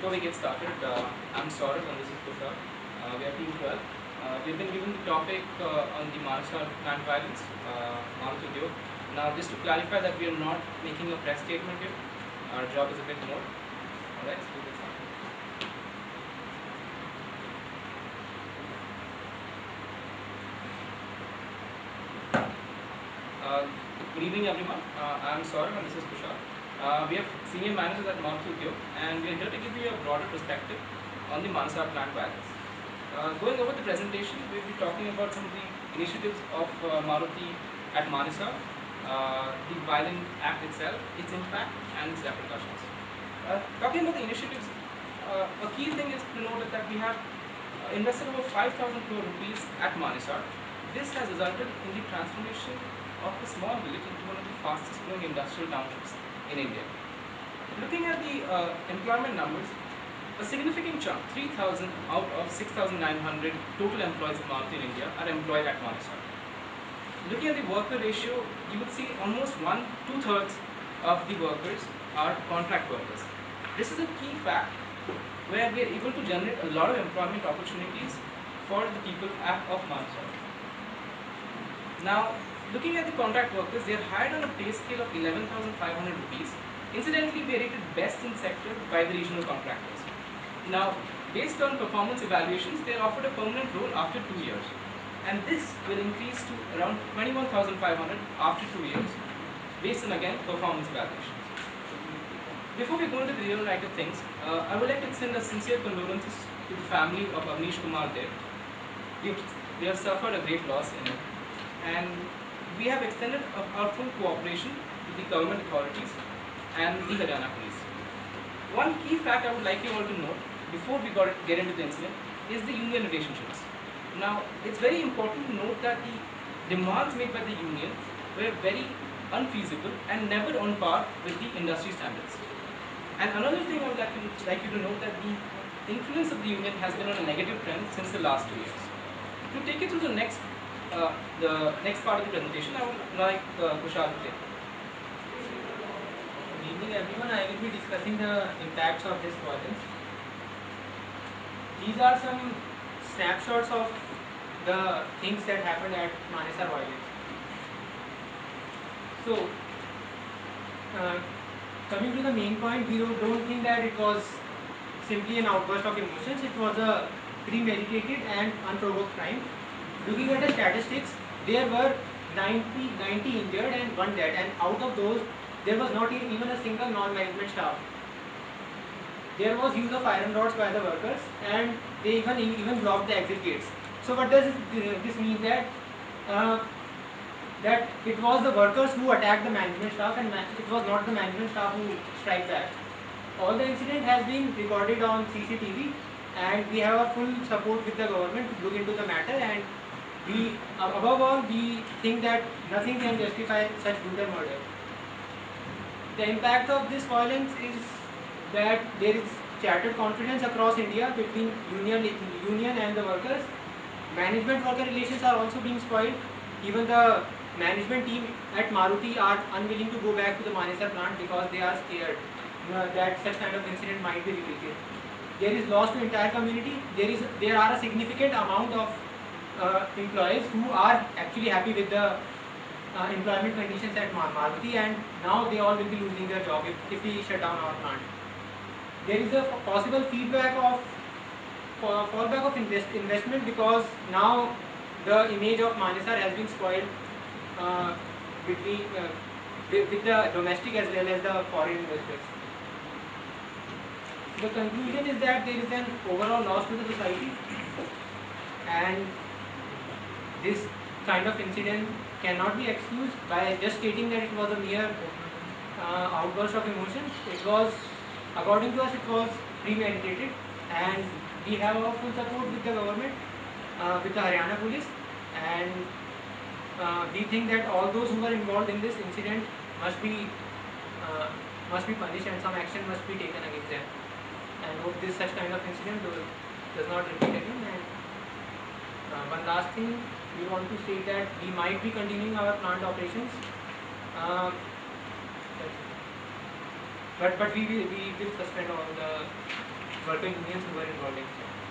before we get started, I'm Saurabh and this is Tushar. We are Team 12. We've been given the topic on the Manasar plant violence, Maruti Udyog. Now, just to clarify that we are not making a press statement here. Our job is a bit more. Alright, so we'll get started. Good evening, everyone. I'm Saurabh and this is Tushar. We are senior managers at Maruti Udyog and we are here to give you a broader perspective on the Manasar plant violence. Going over the presentation, we will be talking about some of the initiatives of Maruti at Manasar, the violent act itself, its impact and its repercussions. Talking about the initiatives, a key thing is to note that we have invested over 5,000 crore rupees at Manasar. This has resulted in the transformation of a small village into one of the fastest growing industrial townships in India. Looking at the employment numbers, a significant chunk, 3,000 out of 6,900 total employees of Maruti in India are employed at Manasar. Looking at the worker ratio, you would see almost two-thirds of the workers are contract workers. This is a key fact where we are able to generate a lot of employment opportunities for the people of Manasar. Now, looking at the contract workers, they are hired on a pay scale of 11,500 rupees. Incidentally, we are rated best in sector by the regional contractors. Now, based on performance evaluations, they are offered a permanent role after 2 years. And this will increase to around 21,500 after 2 years, based on, again, performance evaluations. Before we go into the real right of things, I would like to extend a sincere condolences to the family of Avnish Kumar Dev. We have suffered a great loss in it. And we have extended our full cooperation to the government authorities and the Haryana police. One key fact I would like you all to note before we get into the incident is the union relationships. Now, it's very important to note that the demands made by the union were very unfeasible and never on par with the industry standards. And another thing I would like you to note that the influence of the union has been on a negative trend since the last 2 years. To take you through the next part of the presentation, I would like Kushal to take. Good evening everyone, I will be discussing the impacts of this violence. These are some snapshots of the things that happened at Manasar violence. So, coming to the main point, we don't think that it was simply an outburst of emotions, it was a premeditated and unprovoked crime. Looking at the statistics, there were 90 injured and 1 dead, and out of those, there was not even a single non-management staff. There was use of iron rods by the workers, and they even blocked the exit gates. So what does this mean? That that it was the workers who attacked the management staff, and it was not the management staff who strike back. All the incident has been recorded on CCTV, and we have our full support with the government to look into the matter. And we, above all, we think that nothing can justify such brutal murder. The impact of this violence is that there is shattered confidence across India between union and the workers. Management-worker relations are also being spoiled. Even the management team at Maruti are unwilling to go back to the Manasar plant because they are scared that such kind of incident might be repeated. There is loss to entire community. There are a significant amount of employees who are actually happy with the employment conditions at Maruti, and now they all will be losing their job if we shut down our plant. There is a possible fallback of investment because now the image of Manasar has been spoiled with the domestic as well as the foreign investors. The conclusion is that there is an overall loss to the society, and this kind of incident cannot be excused by just stating that it was a mere outburst of emotions. It was, according to us, it was premeditated, and we have our full support with the government, with the Haryana police, and we think that all those who were involved in this incident must be punished, and some action must be taken against them. And hope this such kind of incident does not repeat again. And one last thing, we want to state that we might be continuing our plant operations, but we will suspend all the worker unions who were involved in it.